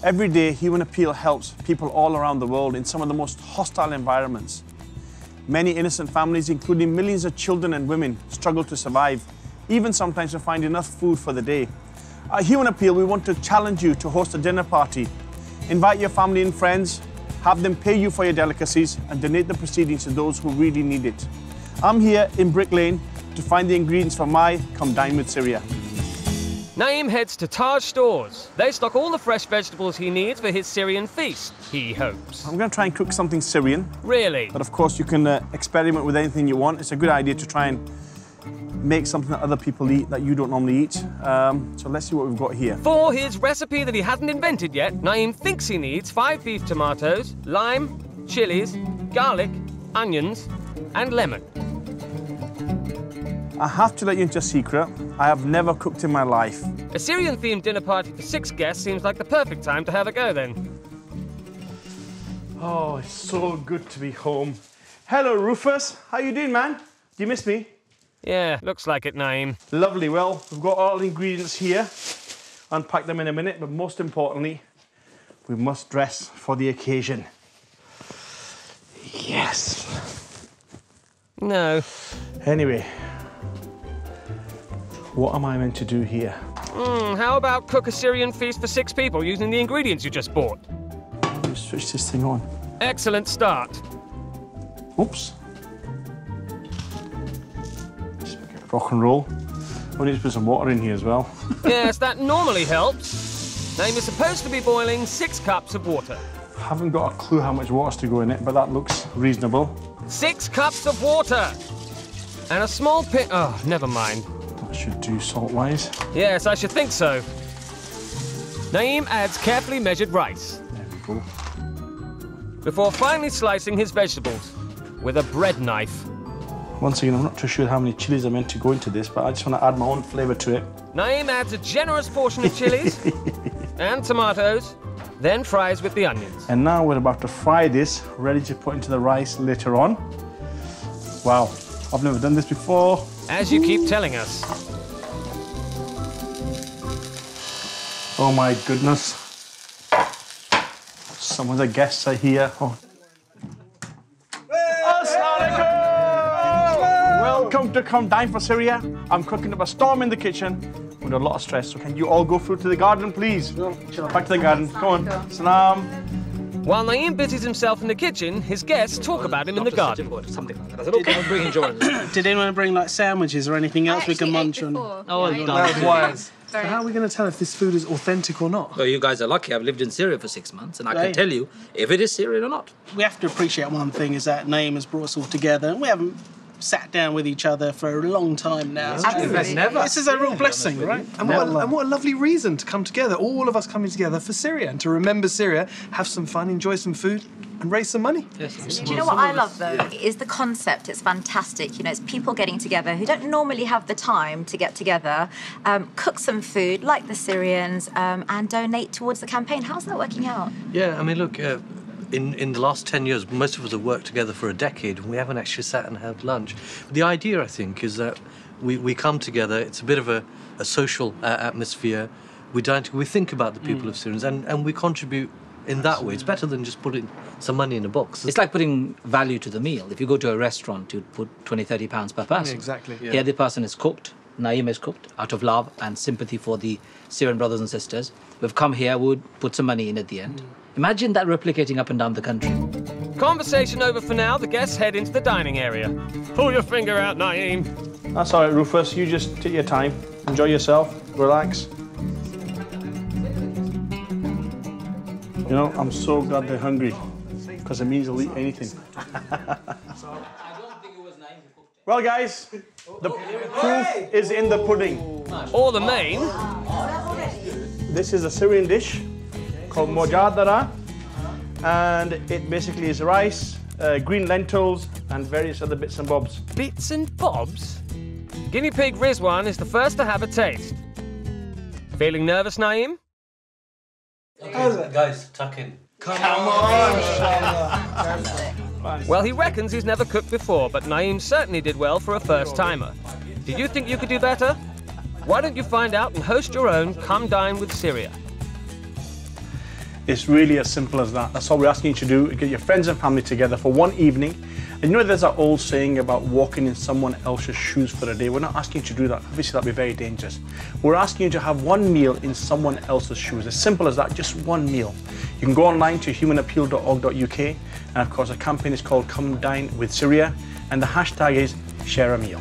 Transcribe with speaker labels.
Speaker 1: Every day, Human Appeal helps people all around the world in some of the most hostile environments. Many innocent families, including millions of children and women, struggle to survive, even sometimes to find enough food for the day. At Human Appeal, we want to challenge you to host a dinner party. Invite your family and friends, have them pay you for your delicacies, and donate the proceedings to those who really need it. I'm here in Brick Lane to find the ingredients for my Come Dine with Syria.
Speaker 2: Naeem heads to Taj stores. They stock all the fresh vegetables he needs for his Syrian feast, he hopes.
Speaker 1: I'm going to try and cook something Syrian.
Speaker 2: Really?
Speaker 1: But of course, you can experiment with anything you want. It's a good idea to try and make something that other people eat that you don't normally eat. So let's see what we've got here.
Speaker 2: For his recipe that he hasn't invented yet, Naeem thinks he needs 5 beef tomatoes, lime, chilies, garlic, onions, and lemon.
Speaker 1: I have to let you into a secret. I have never cooked in my life.
Speaker 2: A Syrian-themed dinner party for 6 guests seems like the perfect time to have a go then.
Speaker 1: Oh, it's so good to be home. Hello, Rufus. How you doing, man? Do you miss me?
Speaker 2: Yeah, looks like it, Naeem.
Speaker 1: Lovely. Well, we've got all the ingredients here. Unpack them in a minute, but most importantly, we must dress for the occasion. Yes.
Speaker 2: No.
Speaker 1: Anyway, what am I meant to do here?
Speaker 2: How about cook a Syrian feast for 6 people using the ingredients you just bought?
Speaker 1: Let me switch this thing on.
Speaker 2: Excellent start.
Speaker 1: Oops. Just make it rock and roll. I need to put some water in here as well.
Speaker 2: Yes, that normally helps. Naeem is supposed to be boiling 6 cups of water.
Speaker 1: Haven't got a clue how much water's to go in it, but that looks reasonable.
Speaker 2: 6 cups of water! And a small pit... Oh, never mind.
Speaker 1: That should do salt-wise.
Speaker 2: Yes, I should think so. Naeem adds carefully measured rice.
Speaker 1: There we go.
Speaker 2: Before finally slicing his vegetables with a bread knife.
Speaker 1: Once again, I'm not too sure how many chilies are meant to go into this, but I just want to add my own flavour to it.
Speaker 2: Naeem adds a generous portion of chilies and tomatoes, then fries with the onions.
Speaker 1: And now we're about to fry this, ready to put into the rice later on. Wow, I've never done this before.
Speaker 2: As you keep telling us.
Speaker 1: Oh my goodness. Some of the guests are here. Oh. Welcome to Come Dine for Syria. I'm cooking up a storm in the kitchen with a lot of stress. So can you all go through to the garden, please? Back to the garden. Come on. Salam.
Speaker 2: While Naeem busies himself in the kitchen, his guests talk about him in the garden.
Speaker 3: Something like that. I said, okay, I'm bringing Jordan. Did anyone bring like sandwiches or anything else we can munch on?
Speaker 4: Oh,
Speaker 3: that's wise.
Speaker 4: So how are we going to tell if this food is authentic or not?
Speaker 5: Well, you guys are lucky. I've lived in Syria for 6 months, and I can tell you if it is Syrian or not.
Speaker 3: We have to appreciate one thing is that Naeem has brought us all together, and we haven't sat down with each other for a long time now.
Speaker 4: Absolutely.
Speaker 5: Never.
Speaker 3: This is a real blessing, right?
Speaker 4: And what a lovely reason to come together, all of us coming together for Syria, and to remember Syria, have some fun, enjoy some food, and raise some money.
Speaker 5: Yes.
Speaker 6: Do you know what I love, though, is the concept. It's fantastic. You know, it's people getting together who don't normally have the time to get together, cook some food, like the Syrians, and donate towards the campaign. How's that working out?
Speaker 7: Yeah, I mean, look, in the last 10 years, most of us have worked together for a decade, and we haven't actually sat and had lunch. The idea, I think, is that we come together. It's a bit of a social atmosphere. We think about the people of Syrians, and we contribute in that way. It's better than just putting some money in a box.
Speaker 5: It's like putting value to the meal. If you go to a restaurant, you'd put 20, 30 pounds per person.
Speaker 4: Yeah, exactly.
Speaker 5: Here the person is cooked, Naeem is cooked, out of love and sympathy for the Syrian brothers and sisters. We've come here, we would put some money in at the end. Imagine that replicating up and down the country.
Speaker 2: Conversation over for now. The guests head into the dining area. Pull your finger out, Naeem.
Speaker 1: That's all right, Rufus. You just take your time. Enjoy yourself. Relax. You know, I'm so glad they're hungry, because it means they'll eat anything. Well, guys, the proof is in the pudding.
Speaker 2: Or the main.
Speaker 1: This is a Syrian dish called mojadara, and it basically is rice, green lentils, and various other bits and bobs.
Speaker 2: Bits and bobs? Guinea pig Rizwan is the first to have a taste. Feeling nervous, Naeem?
Speaker 7: Okay, guys, tuck in.
Speaker 1: Come on!
Speaker 2: Well, he reckons he's never cooked before, but Naeem certainly did well for a first-timer. Do you think you could do better? Why don't you find out and host your own Come Dine with Syria?
Speaker 1: It's really as simple as that. That's all we're asking you to do. Get your friends and family together for one evening. And you know there's that old saying about walking in someone else's shoes for a day. We're not asking you to do that. Obviously that'd be very dangerous. We're asking you to have one meal in someone else's shoes. As simple as that, just one meal. You can go online to humanappeal.org.uk, and of course the campaign is called Come Dine with Syria, and the hashtag is Share a Meal.